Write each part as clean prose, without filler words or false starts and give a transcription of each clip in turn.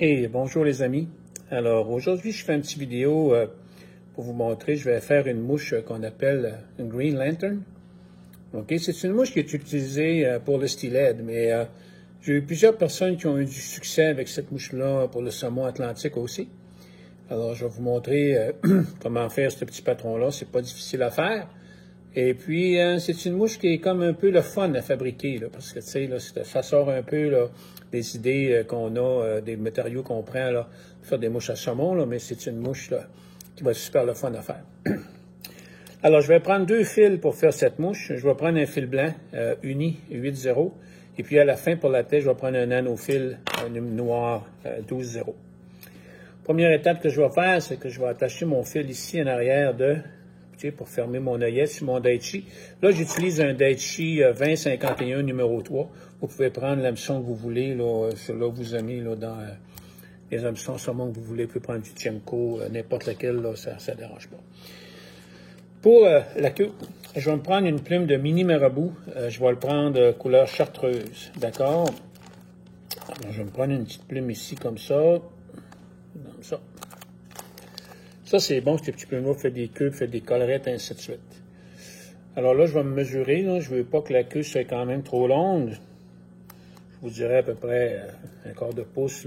Et bonjour les amis. Alors aujourd'hui je fais une petite vidéo pour vous montrer, je vais faire une mouche qu'on appelle une Green Lantern. Ok, c'est une mouche qui est utilisée pour le steelhead, mais j'ai eu plusieurs personnes qui ont eu du succès avec cette mouche-là pour le saumon atlantique aussi. Alors je vais vous montrer comment faire ce petit patron-là, c'est pas difficile à faire. Et puis, c'est une mouche qui est comme un peu le fun à fabriquer, là, parce que, tu sais, là, ça sort un peu là, des idées qu'on a, des matériaux qu'on prend là, pour faire des mouches à saumon, là, mais c'est une mouche là, qui va être super le fun à faire. Alors, je vais prendre 2 fils pour faire cette mouche. Je vais prendre un fil blanc uni 8-0, et puis à la fin, pour la tête, je vais prendre un nanofil noir 12-0. Première étape que je vais faire, c'est que je vais attacher mon fil ici en arrière pour fermer mon œillet sur mon Daichi. Là, j'utilise un Daichi 2051 numéro 3. Vous pouvez prendre l'hameçon que vous voulez, là, celui-là que vous aimez là, dans les hameçons saumon que vous voulez. Vous pouvez prendre du Tiemco, n'importe lequel, là, ça ne dérange pas. Pour la queue, je vais me prendre une plume de mini marabout. Je vais le prendre couleur chartreuse, d'accord? Je vais me prendre une petite plume ici, comme ça. Comme ça. Ça, c'est bon, ces petits plumes-là, fait des queues, fait des collerettes, ainsi de suite. Alors là, je vais me mesurer. Là. Je ne veux pas que la queue soit quand même trop longue. Je vous dirais à peu près un quart de pouce.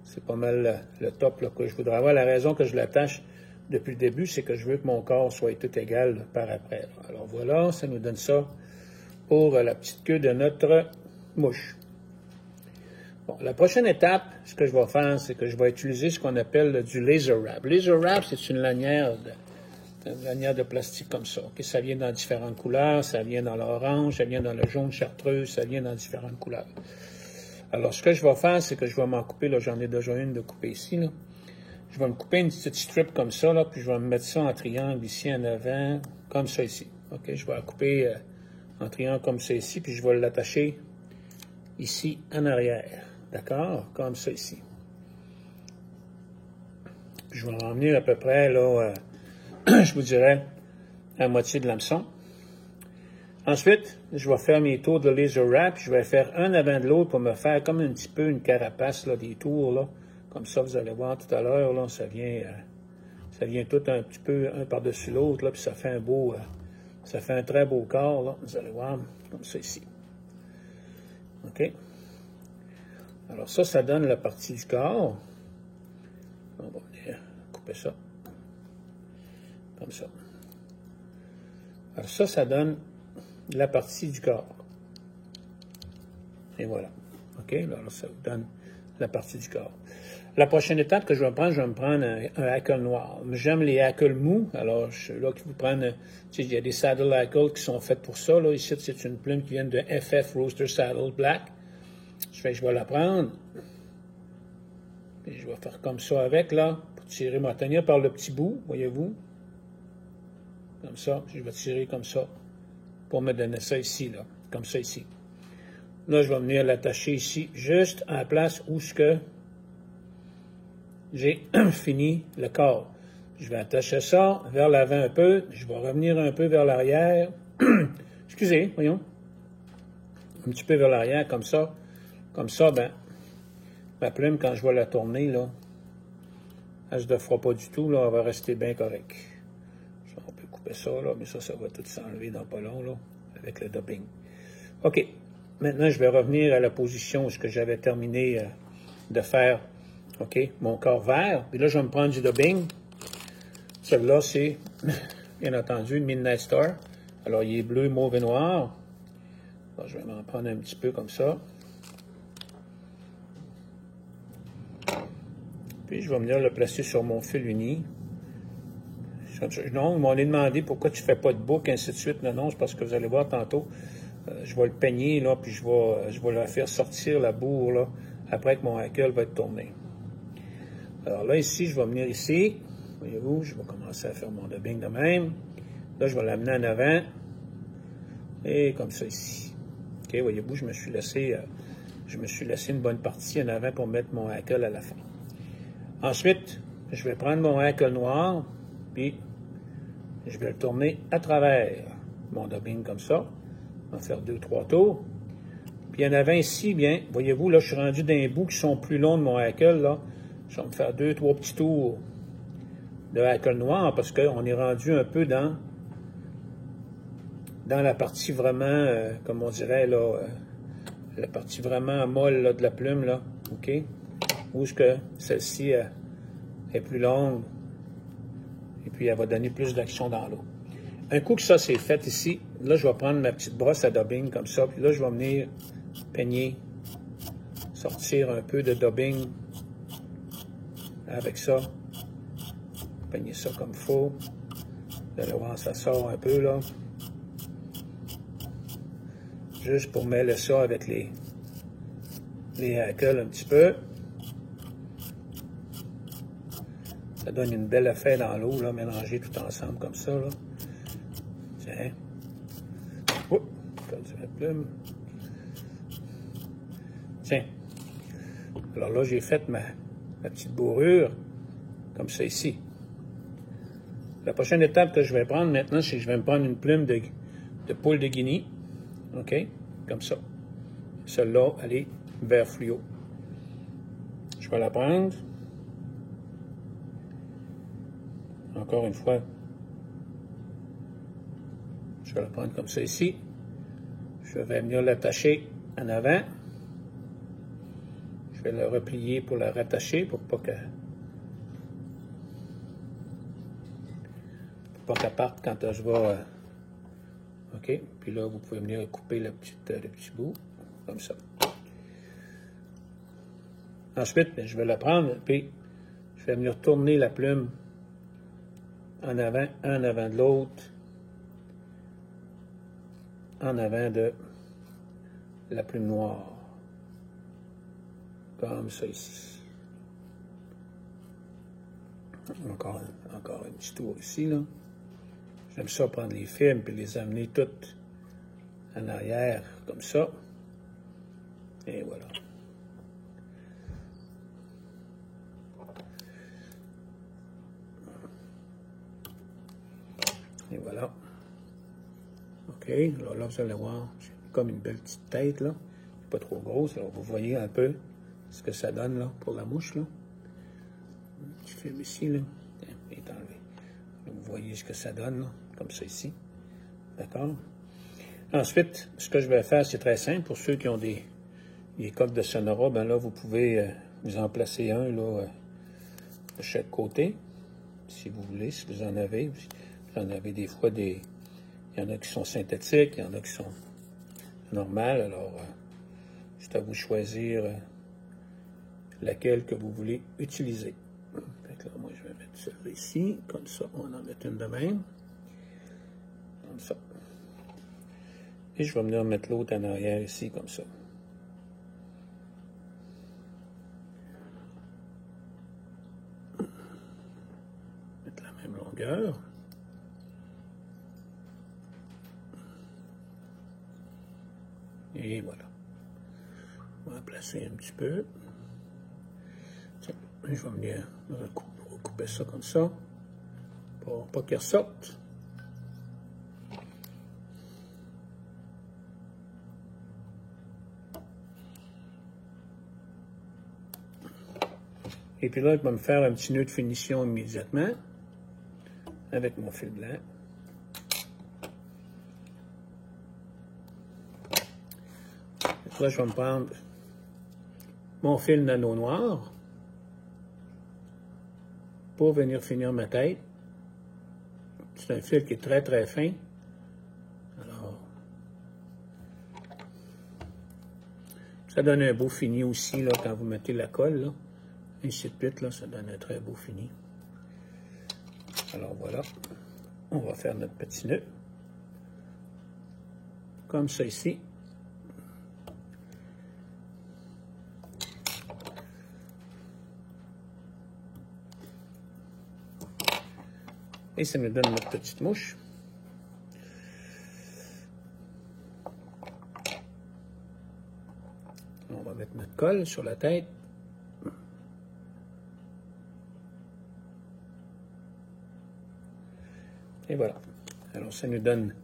C'est pas mal le top là, que je voudrais avoir. La raison que je l'attache depuis le début, c'est que je veux que mon corps soit tout égal là, par après. Là. Alors voilà, ça nous donne ça pour la petite queue de notre mouche. Bon, la prochaine étape, ce que je vais faire, c'est que je vais utiliser ce qu'on appelle du laser wrap. Laser wrap, c'est une lanière de plastique comme ça. Okay? Ça vient dans différentes couleurs, ça vient dans l'orange, ça vient dans le jaune chartreuse, ça vient dans différentes couleurs. Alors, ce que je vais faire, c'est que je vais m'en couper, là, j'en ai déjà une de couper ici, là. Je vais me couper une petite strip comme ça, là, puis je vais me mettre ça en triangle ici en avant, comme ça ici. OK, je vais la couper en triangle comme ça ici, puis je vais l'attacher ici en arrière. D'accord? Comme ça ici. Je vais en venir à peu près, là, je vous dirais, à moitié de l'hameçon. Ensuite, je vais faire mes tours de laser wrap. Je vais faire un avant de l'autre pour me faire comme un petit peu une carapace, là, des tours, là. Comme ça, vous allez voir tout à l'heure, là, ça vient tout un petit peu un par-dessus l'autre, là, puis ça fait un beau, ça fait un très beau corps, là. Vous allez voir, comme ça ici. OK? Alors ça donne la partie du corps. On va venir couper ça. Comme ça. Alors ça donne la partie du corps. Et voilà. OK? Alors ça vous donne la partie du corps. La prochaine étape que je vais me prendre un hackle noir. J'aime les hackles mous. Alors, je suis là qui vous prennent, tu sais, il y a des saddle hackles qui sont faits pour ça. Là. Ici, c'est une plume qui vient de FF Roaster Saddle Black. Je vais la prendre. Et je vais faire comme ça avec, là, pour tirer, me tenir par le petit bout, voyez-vous. Comme ça, je vais tirer comme ça, pour me donner ça ici, là, comme ça ici. Là, je vais venir l'attacher ici, juste à la place où ce que j'ai fini le corps. Je vais attacher ça vers l'avant un peu, je vais revenir un peu vers l'arrière. Excusez, voyons. Un petit peu vers l'arrière, comme ça. Comme ça, ben, ma plume, quand je vais la tourner, là, elle ne se défera pas du tout, là, elle va rester bien correcte. On peut couper ça, là, mais ça va tout s'enlever dans pas long, là, avec le dubbing. OK. Maintenant, je vais revenir à la position où j'avais terminé de faire, OK, mon corps vert. Puis là, je vais me prendre du dubbing. Celui-là, c'est, bien entendu, une Midnight Star. Alors, il est bleu, mauve et noir. Alors, je vais m'en prendre un petit peu comme ça. Puis, je vais venir le placer sur mon fil uni. Non, ils m'ont demandé pourquoi tu ne fais pas de boucle, ainsi de suite. Non, c'est parce que vous allez voir tantôt, je vais le peigner, là, puis je vais le faire sortir la bourre, là, après que mon hackle va être tourné. Alors là, ici, je vais venir ici. Voyez-vous, je vais commencer à faire mon dubbing de même. Là, je vais l'amener en avant. Et comme ça ici. OK, voyez-vous, je me suis laissé une bonne partie en avant pour mettre mon hackle à la fin. Ensuite, je vais prendre mon hackle noir, puis je vais le tourner à travers mon dubbing comme ça. On va faire 2-3 tours. Puis en avant ici, bien, voyez-vous, là, je suis rendu d'un bout qui sont plus longs de mon hackle, là. Je vais me faire 2-3 petits tours de hackle noir parce qu'on est rendu un peu dans la partie vraiment, comme on dirait, là, la partie vraiment molle là, de la plume, là, OK? Où est-ce que celle-ci est plus longue et puis elle va donner plus d'action dans l'eau. Un coup que ça c'est fait ici, là, je vais prendre ma petite brosse à dubbing comme ça, puis là, je vais venir peigner, sortir un peu de dubbing avec ça, peigner ça comme il faut. Vous allez voir, ça sort un peu, là. Juste pour mêler ça avec les hackles un petit peu. Ça donne une belle effet dans l'eau, là, mélangé tout ensemble comme ça, là. Tiens. Oups, perdu ma plume. Tiens. Alors là, j'ai fait ma petite bourrure, comme ça ici. La prochaine étape que je vais prendre maintenant, c'est que je vais me prendre une plume de poule de Guinée. OK? Comme ça. Celle-là, elle est vert fluo. Je vais la prendre. Encore une fois. Je vais la prendre comme ça ici. Je vais venir l'attacher en avant. Je vais la replier pour la rattacher pour pas qu'elle parte quand je vais. OK. Puis là, vous pouvez venir couper le petit bout. Comme ça. Ensuite, je vais la prendre, puis je vais venir tourner la plume en avant de l'autre, en avant de la plume noire. Comme ça ici. Encore un petit tour ici, là. J'aime ça prendre les films puis les amener toutes en arrière, comme ça. Et voilà. Et voilà. OK. Alors là, vous allez voir, j'ai comme une belle petite tête, là. Pas trop grosse. Alors, vous voyez un peu ce que ça donne, là, pour la mouche, là. Un petit film ici, là. Il est enlevé. Là, vous voyez ce que ça donne, là, comme ça ici. D'accord? Ensuite, ce que je vais faire, c'est très simple. Pour ceux qui ont des coques de Sonora, ben là, vous pouvez vous en placer un, là, de chaque côté, si vous voulez, si vous en avez. Vous en avez des fois il y en a qui sont synthétiques, il y en a qui sont normales. Alors, c'est à vous de choisir laquelle que vous voulez utiliser. Fait que là, moi, je vais mettre celle-là ici, comme ça, on en met une de même. Comme ça. Et je vais venir mettre l'autre en arrière ici, comme ça. Mettre la même longueur. Et voilà. On va placer un petit peu. Tiens, je vais venir recouper ça comme ça, pour pas qu'il ressorte. Et puis là, je vais me faire un petit nœud de finition immédiatement avec mon fil blanc. Là, je vais me prendre mon fil nano noir pour venir finir ma tête. C'est un fil qui est très très fin. Alors, ça donne un beau fini aussi là, quand vous mettez la colle. Là. Ainsi de suite, là, ça donne un très beau fini. Alors voilà, on va faire notre petit nœud. Comme ça ici. Et ça nous donne notre petite mouche. On va mettre notre colle sur la tête. Et voilà. Alors, ça nous donne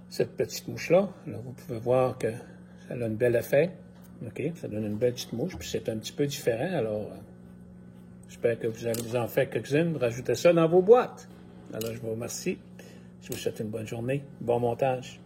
cette petite mouche-là. Alors, vous pouvez voir que ça a un bel effet. OK? Ça donne une belle petite mouche, puis c'est un petit peu différent. Alors, j'espère que vous allez vous en faire quelques-unes. Rajoutez ça dans vos boîtes. Alors, je vous remercie. Je vous souhaite une bonne journée. Bon montage.